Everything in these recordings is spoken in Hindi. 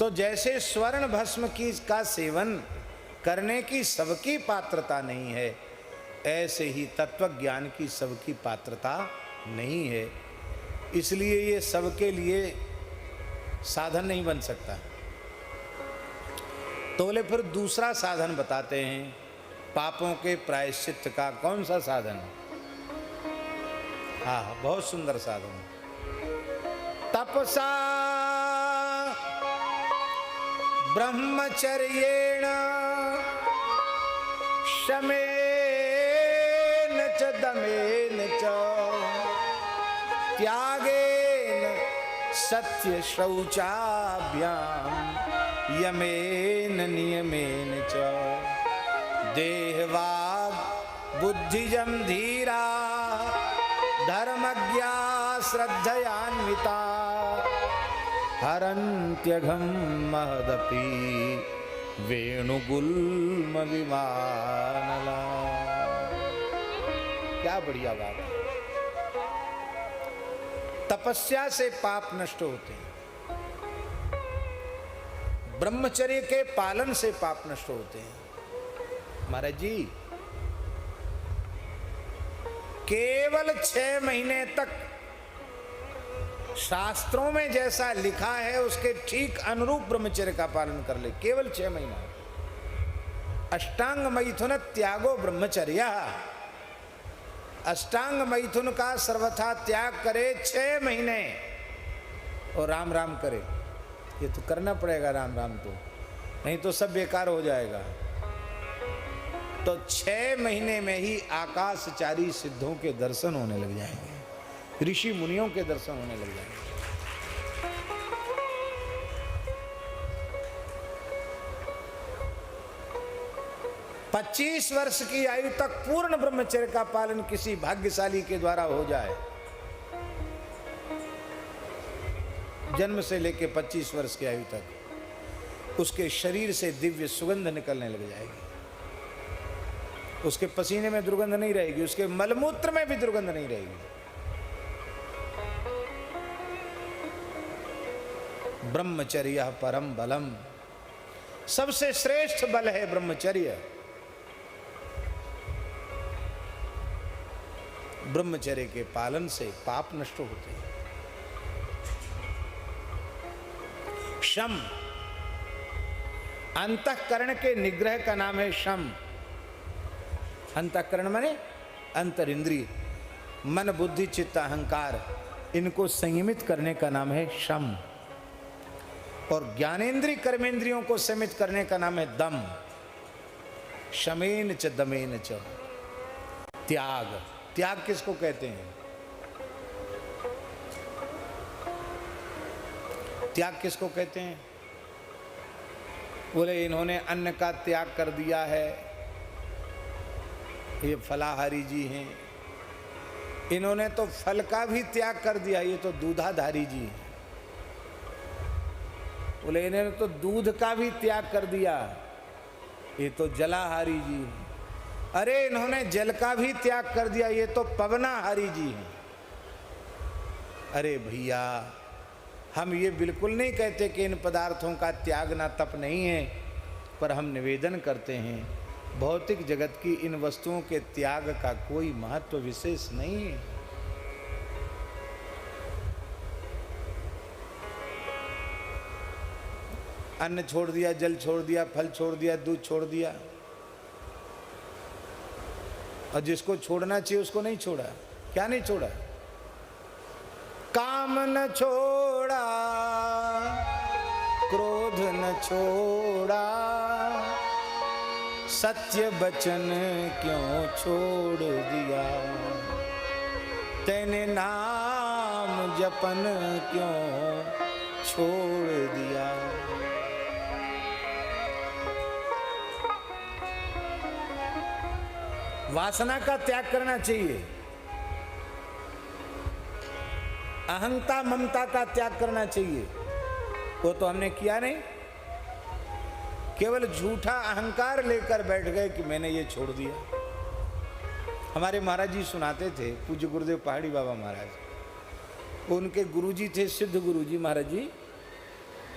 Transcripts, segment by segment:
तो जैसे स्वर्ण भस्म की का सेवन करने की सबकी पात्रता नहीं है, ऐसे ही तत्व ज्ञान की सबकी पात्रता नहीं है। इसलिए ये सबके लिए साधन नहीं बन सकता। तो बोले फिर दूसरा साधन बताते हैं पापों के प्रायश्चित का। कौन सा साधन? हाँ, बहुत सुंदर साधन। तपसा ब्रह्मचर्येण शमेन च दमेन च त्यागेन सत्य शौचाभ्याम यमेन नियमेन च देहवाग बुद्धिजम धीरा धर्मज्ञा श्रद्धयान्विता हरन्त्यघं महदपि वेणुगुल्म विमानला। क्या बढ़िया बात है। तपस्या से पाप नष्ट होते हैं, ब्रह्मचर्य के पालन से पाप नष्ट होते हैं। महाराज जी, केवल 6 महीने तक शास्त्रों में जैसा लिखा है उसके ठीक अनुरूप ब्रह्मचर्य का पालन कर ले, केवल 6 महीना। अष्टांग मैथुन त्यागो ब्रह्मचर्य, अष्टांग मैथुन का सर्वथा त्याग करे 6 महीने और राम राम करे। ये तो करना पड़ेगा राम राम, तो नहीं तो सब बेकार हो जाएगा। तो 6 महीने में ही आकाशचारी सिद्धों के दर्शन होने लग जाएंगे, ऋषि मुनियों के दर्शन होने लग जाएंगे। 25 वर्ष की आयु तक पूर्ण ब्रह्मचर्य का पालन किसी भाग्यशाली के द्वारा हो जाए, जन्म से लेकर 25 वर्ष की आयु तक उसके शरीर से दिव्य सुगंध निकलने लग जाएगी। उसके पसीने में दुर्गंध नहीं रहेगी, उसके मलमूत्र में भी दुर्गंध नहीं रहेगी। ब्रह्मचर्य परम बलम, सबसे श्रेष्ठ बल है ब्रह्मचर्य। ब्रह्मचर्य के पालन से पाप नष्ट होते हैं। शम, अंतःकरण के निग्रह का नाम है शम। अंतःकरण माने अंतर इंद्रिय, मन बुद्धि चित्त अहंकार, इनको संयमित करने का नाम है शम। और ज्ञानेन्द्रिय कर्मेंद्रियों को संयमित करने का नाम है दम। शमेन च दमेन च, त्याग। त्याग किसको कहते हैं? त्याग किसको कहते हैं? बोले इन्होंने अन्न का त्याग कर दिया है, ये फलाहारी जी हैं। इन्होंने तो फल का भी त्याग कर दिया, ये तो दूधाधारी जी हैं। बोले इन्होंने तो दूध का भी त्याग कर दिया, ये तो जलाहारी जी हैं। अरे इन्होंने जल का भी त्याग कर दिया, ये तो पवनाहारी जी हैं। अरे भैया, हम ये बिल्कुल नहीं कहते कि इन पदार्थों का त्यागना तप नहीं है, पर हम निवेदन करते हैं भौतिक जगत की इन वस्तुओं के त्याग का कोई महत्व विशेष नहीं है। अन्न छोड़ दिया, जल छोड़ दिया, फल छोड़ दिया, दूध छोड़ दिया, और जिसको छोड़ना चाहिए उसको नहीं छोड़ा। क्या नहीं छोड़ा? काम न छोड़ा, क्रोध न छोड़ा, सत्य वचन क्यों छोड़ दिया, तेने नाम जपन क्यों छोड़ दिया। वासना का त्याग करना चाहिए, अहंता ममता का त्याग करना चाहिए। वो तो हमने किया नहीं, केवल झूठा अहंकार लेकर बैठ गए कि मैंने ये छोड़ दिया। हमारे महाराज जी सुनाते थे, पूज्य गुरुदेव पहाड़ी बाबा महाराज, उनके गुरुजी थे सिद्ध गुरुजी महाराज जी।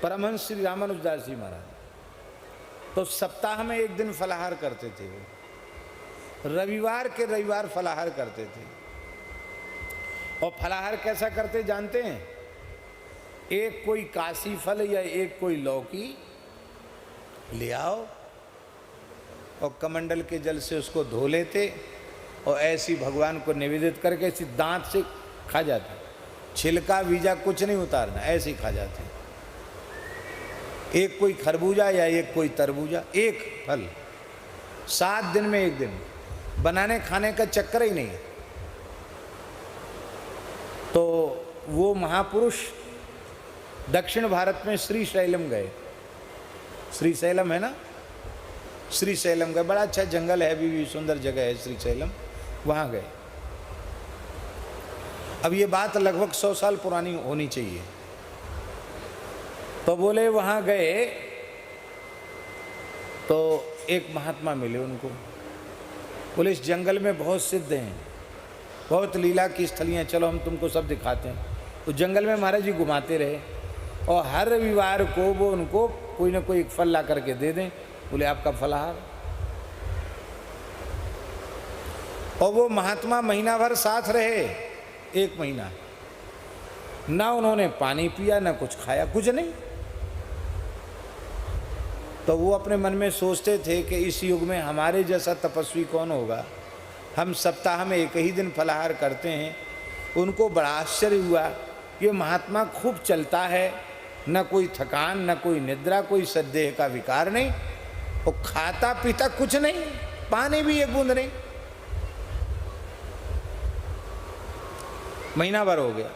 परमहंस श्री रामानुजदास जी महाराज तो सप्ताह में एक दिन फलाहार करते थे। वो रविवार के रविवार फलाहार करते थे। और फलाहार कैसा करते जानते हैं? एक कोई काशी फल या एक कोई लौकी ले आओ और कमंडल के जल से उसको धो लेते और ऐसी भगवान को निवेदित करके ऐसी दांत से खा जाते। छिलका बीजा कुछ नहीं उतारना, ऐसे ही खा जाते। एक कोई खरबूजा या एक कोई तरबूजा, एक फल 7 दिन में एक दिन। बनाने खाने का चक्कर ही नहीं है। तो वो महापुरुष दक्षिण भारत में श्रीशैलम गए। श्रीशैलम है ना, श्रीशैलम गए। बड़ा अच्छा जंगल है, अभी भी सुंदर जगह है श्रीशैलम, वहाँ गए। अब ये बात लगभग 100 साल पुरानी होनी चाहिए। तो बोले वहाँ गए तो एक महात्मा मिले उनको। बोले इस जंगल में बहुत सिद्ध हैं, बहुत लीला की स्थलियाँ, चलो हम तुमको सब दिखाते हैं। तो जंगल में महाराज जी घुमाते रहे और हर रविवार को वो उनको कोई ना कोई एक फल ला करके दे दें। बोले आपका फलाहार। और वो महात्मा महीना भर साथ रहे, 1 महीना। ना उन्होंने पानी पिया, ना कुछ खाया, कुछ नहीं। तो वो अपने मन में सोचते थे कि इस युग में हमारे जैसा तपस्वी कौन होगा। हम सप्ताह में एक ही दिन फलाहार करते हैं। उनको बड़ा आश्चर्य हुआ, ये महात्मा खूब चलता है, न कोई थकान, न कोई निद्रा, कोई सद्देह का विकार नहीं, और खाता पीता कुछ नहीं, पानी भी एक बूंद नहीं। महीना भर हो गया।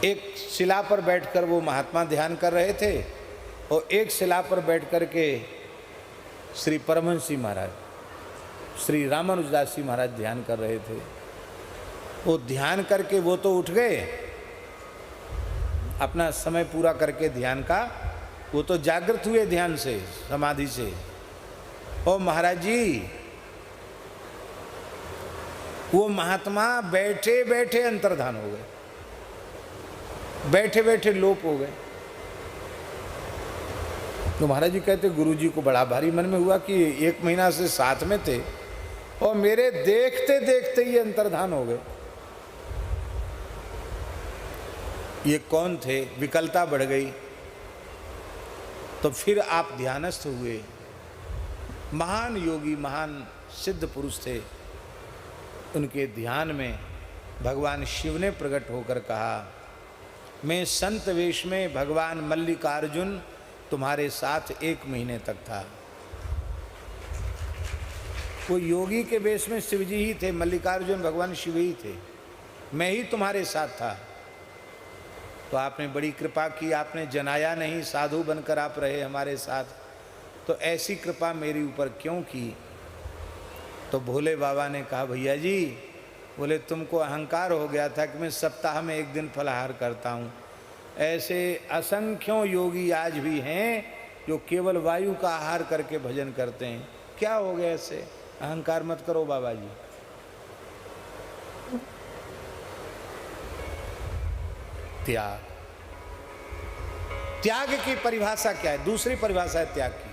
एक शिला पर बैठकर वो महात्मा ध्यान कर रहे थे और एक शिला पर बैठ कर के श्री परमहंस जी महाराज, श्री रामानुजदास जी महाराज ध्यान कर रहे थे। वो ध्यान करके वो तो उठ गए, अपना समय पूरा करके ध्यान का, वो तो जागृत हुए ध्यान से, समाधि से। और महाराज जी वो महात्मा बैठे बैठे अंतर्धान हो गए, बैठे बैठे लोप हो गए। तो महाराज जी कहते गुरु जी को बड़ा भारी मन में हुआ कि 1 महीना से साथ में थे और मेरे देखते देखते ही अंतर्धान हो गए। ये कौन थे? विकलता बढ़ गई। तो फिर आप ध्यानस्थ हुए। महान योगी, महान सिद्ध पुरुष थे। उनके ध्यान में भगवान शिव ने प्रकट होकर कहा, मैं संत वेश में भगवान मल्लिकार्जुन तुम्हारे साथ 1 महीने तक था। वो योगी के वेश में शिव जी ही थे, मल्लिकार्जुन भगवान शिव ही थे, मैं ही तुम्हारे साथ था। तो आपने बड़ी कृपा की, आपने जनाया नहीं, साधु बनकर आप रहे हमारे साथ। तो ऐसी कृपा मेरी ऊपर क्यों की? तो भोले बाबा ने कहा, भैया जी, बोले तुमको अहंकार हो गया था कि मैं सप्ताह में 1 दिन फलाहार करता हूँ। ऐसे असंख्यों योगी आज भी हैं जो केवल वायु का आहार करके भजन करते हैं। क्या हो गया इससे? अहंकार मत करो बाबा जी। त्याग, त्याग की परिभाषा क्या है? दूसरी परिभाषा है त्याग की।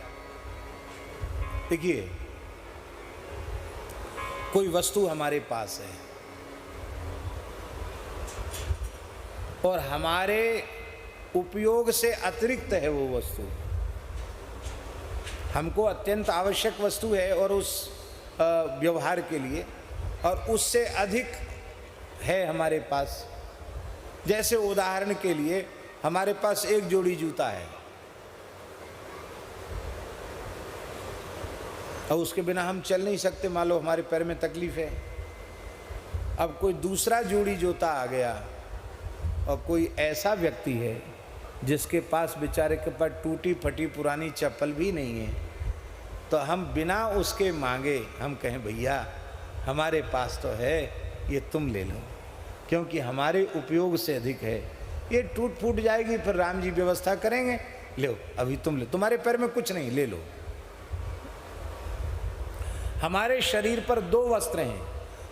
देखिए, कोई वस्तु हमारे पास है और हमारे उपयोग से अतिरिक्त है वो वस्तु, हमको अत्यंत आवश्यक वस्तु है और उस व्यवहार के लिए, और उससे अधिक है हमारे पास। जैसे उदाहरण के लिए हमारे पास एक जोड़ी जूता है और उसके बिना हम चल नहीं सकते, मान लो हमारे पैर में तकलीफ है। अब कोई दूसरा जोड़ी जूता आ गया और कोई ऐसा व्यक्ति है जिसके पास बेचारे के पास टूटी फटी पुरानी चप्पल भी नहीं है, तो हम बिना उसके मांगे हम कहें भैया हमारे पास तो है, ये तुम ले लो, क्योंकि हमारे उपयोग से अधिक है। ये टूट फूट जाएगी, फिर राम जी व्यवस्था करेंगे, लो अभी तुम ले, तुम्हारे पैर में कुछ नहीं, ले लो। हमारे शरीर पर 2 वस्त्र हैं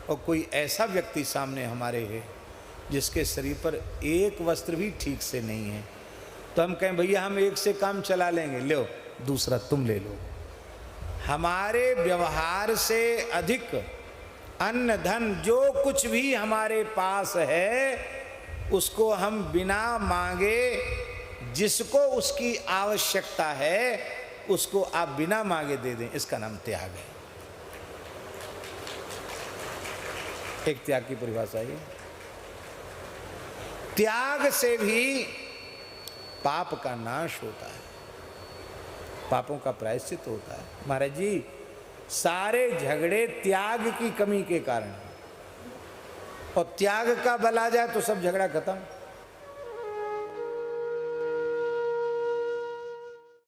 और कोई ऐसा व्यक्ति सामने हमारे है जिसके शरीर पर एक वस्त्र भी ठीक से नहीं है, तो हम कहें भैया हम एक से काम चला लेंगे, लो दूसरा तुम ले लो। हमारे व्यवहार से अधिक अन्न धन जो कुछ भी हमारे पास है, उसको हम बिना मांगे, जिसको उसकी आवश्यकता है उसको आप बिना मांगे दे दें, इसका नाम त्याग है। एक त्याग की परिभाषा है। त्याग से भी पाप का नाश होता है, पापों का प्रायश्चित होता है। महाराज जी, सारे झगड़े त्याग की कमी के कारण, और त्याग का बल आ जाए तो सब झगड़ा खत्म।